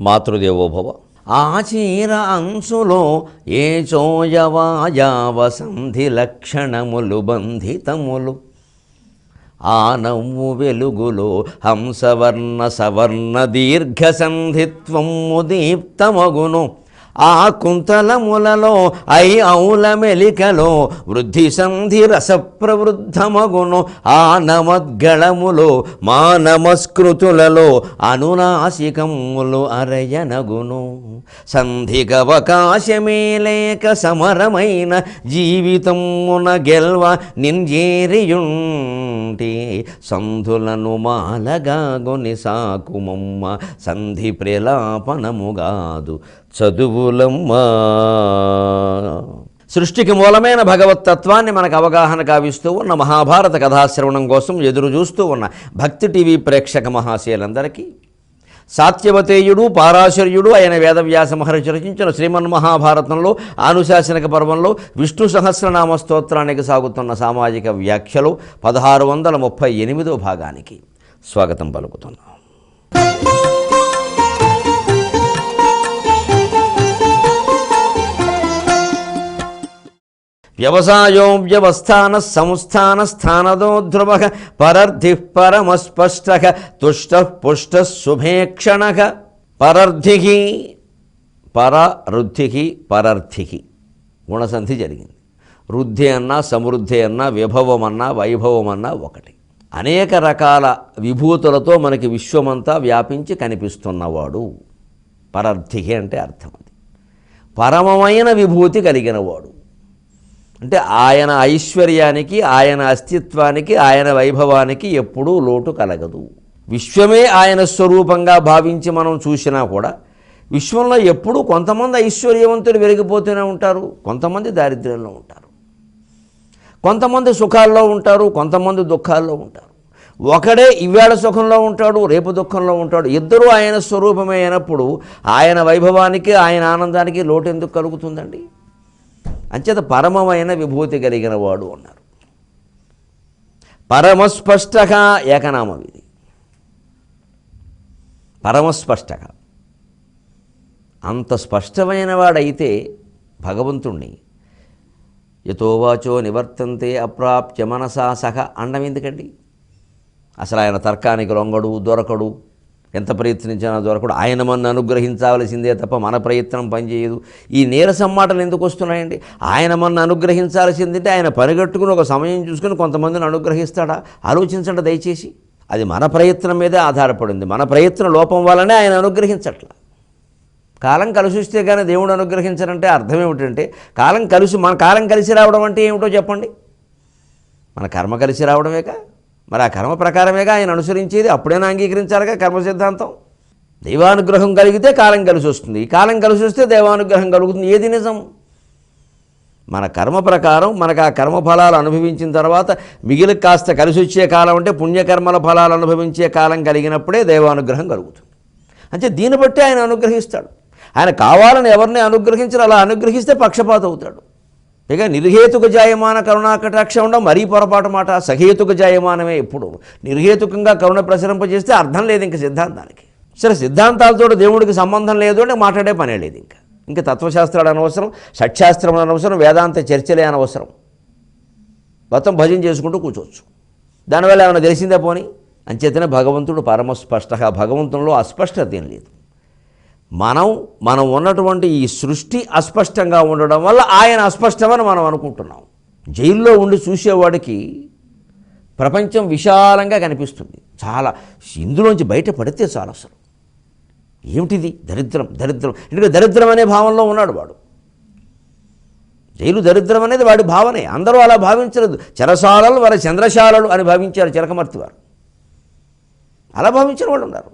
మాతృదేవోభవ. ఆచీర అంశులో ఏ చోయవాయావ సంధి లక్షణములు బంధితములు, ఆ నవ్వు వెలుగులో హంసవర్ణ సవర్ణ దీర్ఘ సంధిత్వము దీప్తమగును, ఆ కుంతలములలో ఔల మెలికలో వృద్ధి సంధి రస ప్రవృద్ధమగును, ఆ నమద్గళములో మా నమస్కృతులలో అనునాసికములు అరయనగును. సంధికవకాశమే లేక సమరమైన జీవితమున గెల్వ నింజేరియుంటి, సంధులను మాలగాగొని సాకుమమ్మ సంధి ప్రలాపనముగాదు చదువులమ్మా. సృష్టికి మూలమైన భగవత్తత్వాన్ని మనకు అవగాహన కావిస్తూ ఉన్న మహాభారత కథాశ్రవణం కోసం ఎదురు చూస్తూ ఉన్న భక్తి టీవీ ప్రేక్షక మహాశయులందరికీ సాత్యవతేయుడు పారాశర్యుడు అయిన వేదవ్యాస మహర్షి రచించిన శ్రీమన్మహాభారతంలో ఆనుశాసనిక పర్వంలో విష్ణు సహస్రనామ స్తోత్రానికి సాగుతున్న సామాజిక వ్యాఖ్యలు 1638వ భాగానికి స్వాగతం పలుకుతున్నాం. వ్యవసాయో వ్యవస్థాన సంస్థాన స్థానదో ధ్రువ పరర్ధి పరమస్పష్ట తుష్ట పుష్ట శుభేక్షణ. పరర్ధికి పరరుద్ధికి పరర్థికి గుణసంధి జరిగింది. వృద్ధి అన్నా సమృద్ధి అన్నా విభవం అన్నా వైభవం అన్నా ఒకటి. అనేక రకాల విభూతులతో మనకి విశ్వమంతా వ్యాపించి కనిపిస్తున్నవాడు పరర్థికి అంటే అర్థం. అది పరమమైన విభూతి కలిగినవాడు అంటే ఆయన ఐశ్వర్యానికి, ఆయన అస్తిత్వానికి, ఆయన వైభవానికి ఎప్పుడూ లోటు కలగదు. విశ్వమే ఆయన స్వరూపంగా భావించి మనం చూసినా కూడా విశ్వంలో ఎప్పుడూ కొంతమంది ఐశ్వర్యవంతులు వెలిగిపోతూనే ఉంటారు, కొంతమంది దారిద్ర్యంలో ఉంటారు, కొంతమంది సుఖాల్లో ఉంటారు, కొంతమంది దుఃఖాల్లో ఉంటారు. ఒకడే ఇవాళ సుఖంలో ఉంటాడు, రేపు దుఃఖంలో ఉంటాడు. ఇద్దరూ ఆయన స్వరూపమే అయినప్పుడు ఆయన వైభవానికి, ఆయన ఆనందానికి లోటు ఎందుకు కలుగుతుందండి? అంచేత పరమమైన విభూతి కలిగిన వాడు అన్నారు. పరమస్పష్టగా ఏకనామం ఇది. పరమస్పష్టగా అంత స్పష్టమైన వాడైతే భగవంతుణ్ణి యతోవాచో నివర్తంతే అప్రాప్య మనసా సహ అండం ఎందుకండి? అసలు ఆయన తర్కానికి లొంగడు, దొరకడు, ఎంత ప్రయత్నించినా దొరకడు. ఆయన మన అనుగ్రహించాల్సిందే తప్ప మన ప్రయత్నం పనిచేయదు. ఈ నీరసం మాటలు ఎందుకు వస్తున్నాయండి? ఆయన మన అనుగ్రహించాల్సిందంటే ఆయన పనిగట్టుకుని ఒక సమయం చూసుకుని కొంతమందిని అనుగ్రహిస్తాడా? ఆలోచించండి దయచేసి. అది మన ప్రయత్నం మీదే ఆధారపడింది. మన ప్రయత్న లోపం వల్లనే ఆయన అనుగ్రహించట్ల. కాలం కలిసి వస్తే కానీ దేవుడు అనుగ్రహించారంటే అర్థం ఏమిటంటే మన కాలం కలిసి రావడం అంటే ఏమిటో చెప్పండి. మన కర్మ కలిసి రావడమేగా. మరి ఆ కర్మ ప్రకారమేగా ఆయన అనుసరించేది. అప్పుడైనా అంగీకరించాలిగా కర్మ సిద్ధాంతం. దైవానుగ్రహం కలిగితే కాలం కలిసి వస్తుంది, కాలం కలిసి వస్తే దైవానుగ్రహం కలుగుతుంది. ఏది నిజం? మన కర్మ ప్రకారం మనకు ఆ కర్మ ఫలాలు అనుభవించిన తర్వాత మిగిలి కాస్త కలిసి వచ్చే కాలం అంటే పుణ్యకర్మల ఫలాలు అనుభవించే కాలం కలిగినప్పుడే దైవానుగ్రహం కలుగుతుంది. అంటే దీన్ని బట్టి ఆయన అనుగ్రహిస్తాడు. ఆయన కావాలని ఎవరిని అనుగ్రహించారు, అలా అనుగ్రహిస్తే పక్షపాతం అవుతాడు. ఇక నిర్హేతుక జాయమాన కరుణాకటాక్షం ఉండడం మరీ పొరపాటు మాట. సహేతుక జాయమానమే. ఎప్పుడు నిర్హేతుకంగా కరుణ ప్రసరింపజేస్తే అర్థం లేదు ఇంక సిద్ధాంతానికి. సరే, సిద్ధాంతాలతో దేవుడికి సంబంధం లేదు అంటే మాట్లాడే పనే లేదు. ఇంకా తత్వశాస్త్రాలు అనవసరం, షట్శాస్త్రం అనవసరం, వేదాంత చర్చలే అనవసరం. మొత్తం భజన చేసుకుంటూ కూర్చోవచ్చు. దానివల్ల ఏమైనా తెలిసిందే పోనీ. అంచేతనే భగవంతుడు పరమస్పష్టగా, భగవంతునిలో అస్పష్టత ఏం లేదు. మనం ఉన్నటువంటి ఈ సృష్టి అస్పష్టంగా ఉండడం వల్ల ఆయన అస్పష్టమని మనం అనుకుంటున్నాం. జైల్లో ఉండి చూసేవాడికి ప్రపంచం విశాలంగా కనిపిస్తుంది. చాలా ఇందులోంచి బయటపడితే చాలు. అసలు ఏమిటిది? దరిద్రం. ఎందుకంటే దరిద్రం అనే భావంలో ఉన్నాడు వాడు. జైలు దరిద్రం అనేది వాడి భావనే. అందరూ అలా భావించలేదు. చెరసాలలు వారి చంద్రశాలలు అని భావించారు చిలకమర్తి వారు. అలా భావించిన వాళ్ళు ఉన్నారు.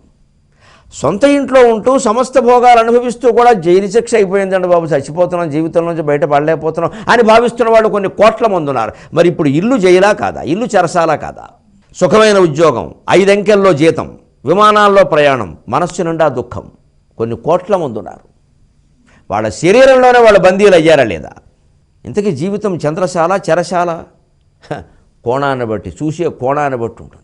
సొంత ఇంట్లో ఉంటూ సమస్త భోగాలు అనుభవిస్తూ కూడా జైలు శిక్ష అయిపోయిందండి బాబు, చచ్చిపోతున్నాం, జీవితం నుంచి బయటపడలేకపోతున్నాం అని భావిస్తున్న వాళ్ళు కొన్ని కోట్ల మంది ఉన్నారు. మరి ఇప్పుడు ఇల్లు జైలా కాదా? ఇల్లు చెరసాలా కాదా? సుఖమైన ఉద్యోగం, 5 అంకెల్లో జీతం, విమానాల్లో ప్రయాణం, మనస్సు నిండా దుఃఖం, కొన్ని కోట్ల మంది ఉన్నారు. వాళ్ళ శరీరంలోనే వాళ్ళ బందీలు అయ్యారా లేదా? ఇంతకీ జీవితం చంద్రశాల చెరశాల? కోణాన్ని బట్టి, చూసే కోణాన్ని బట్టి ఉంటుంది.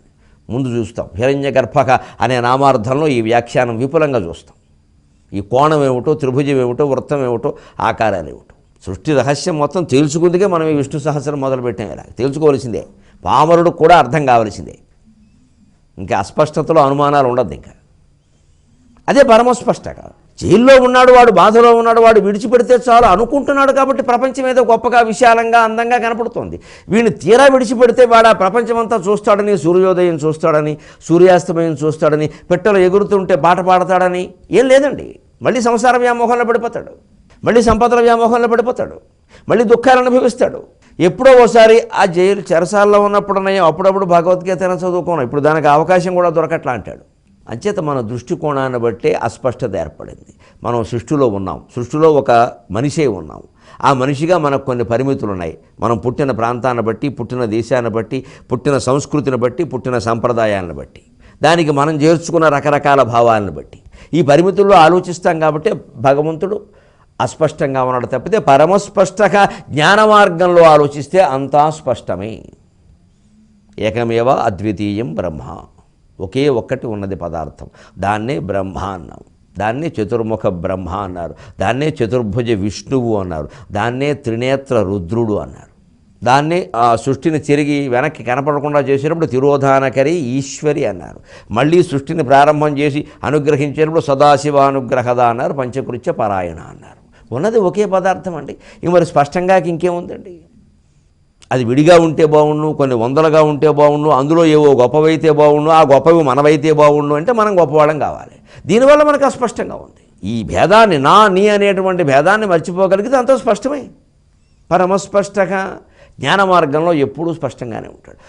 ముందు చూస్తాం హిరణ్య గర్భక అనే నామార్థంలో ఈ వ్యాఖ్యానం విపులంగా చూస్తాం. ఈ కోణం ఏమిటో, త్రిభుజం ఏమిటో, వృత్తం ఏమిటో, ఆకారాలు ఏమిటో. సృష్టి రహస్యం మొత్తం తేల్చుకుందుకే మనం ఈ విష్ణు సహస్రం మొదలుపెట్టాం. ఇలా తేల్చుకోవాల్సిందే, పామరుడు కూడా అర్థం కావాల్సిందే. ఇంకా అస్పష్టతలో అనుమానాలు ఉండద్దు. ఇంకా అదే పరమస్పష్టంగా జైల్లో ఉన్నాడు వాడు, బాధలో ఉన్నాడు వాడు, విడిచిపెడితే చాలు అనుకుంటున్నాడు కాబట్టి ప్రపంచం ఏదో గొప్పగా, విశాలంగా, అందంగా కనపడుతోంది. వీడిని తీరా విడిచిపెడితే వాడు ఆ ప్రపంచమంతా చూస్తాడని, సూర్యోదయం చూస్తాడని, సూర్యాస్తమయం చూస్తాడని, పెట్టెలు ఎగురుతుంటే పాట పాడతాడని ఏం లేదండి. మళ్ళీ సంసార వ్యామోహంలో పడిపోతాడు, మళ్ళీ సంపదల వ్యామోహంలో పడిపోతాడు, మళ్ళీ దుఃఖాలు అనుభవిస్తాడు. ఎప్పుడో ఒకసారి ఆ జైలు చెరసాల్లో ఉన్నప్పుడున్నాయో అప్పుడప్పుడు భగవద్గీతను చదువుకోను, ఇప్పుడు దానికి అవకాశం కూడా దొరకట్లా అంటాడు. అంచేత మన దృష్టికోణాన్ని బట్టే అస్పష్టత ఏర్పడింది. మనం సృష్టిలో ఉన్నాం, సృష్టిలో ఒక మనిషే ఉన్నాం. ఆ మనిషిగా మనకు కొన్ని పరిమితులు ఉన్నాయి. మనం పుట్టిన ప్రాంతాన్ని బట్టి, పుట్టిన దేశాన్ని బట్టి, పుట్టిన సంస్కృతిని బట్టి, పుట్టిన సంప్రదాయాలను బట్టి, దానికి మనం చేర్చుకున్న రకరకాల భావాలను బట్టి ఈ పరిమితుల్లో ఆలోచిస్తాం. కాబట్టి భగవంతుడు అస్పష్టంగా ఉన్నాడు తప్పితే పరమస్పష్టంగా జ్ఞాన మార్గంలో ఆలోచిస్తే అంతా స్పష్టమే. ఏకమేవ అద్వితీయం బ్రహ్మ, ఒకే ఒక్కటి ఉన్నది పదార్థం, దాన్నే బ్రహ్మ అన్నాం. దాన్నే చతుర్ముఖ బ్రహ్మ అన్నారు, దాన్నే చతుర్భుజ విష్ణువు అన్నారు, దాన్నే త్రినేత్ర రుద్రుడు అన్నారు. దాన్నే ఆ సృష్టిని తిరిగి వెనక్కి కనపడకుండా చేసినప్పుడు తిరోధానకరి ఈశ్వరి అన్నారు. మళ్ళీ సృష్టిని ప్రారంభం చేసి అనుగ్రహించేటప్పుడు సదాశివానుగ్రహద అన్నారు, పంచకృత్య పారాయణ అన్నారు. ఉన్నది ఒకే పదార్థం అండి. ఇక మరి స్పష్టంగా ఇంకేముందండి? అది విడిగా ఉంటే బాగుండు, కొన్ని వందలుగా ఉంటే బాగుండు, అందులో ఏవో గొప్పవైతే బాగుండు, ఆ గొప్పవి మనవైతే బాగుండు అంటే మనం గొప్పవాళ్ళం కావాలి. దీనివల్ల మనకు అస్పష్టంగా ఉంది. ఈ భేదాన్ని, నా నీ అనేటువంటి భేదాన్ని మర్చిపోగలిగితే అంత స్పష్టమే. పరమస్పష్టంగా జ్ఞాన మార్గంలో ఎప్పుడూ స్పష్టంగానే ఉంటాడు.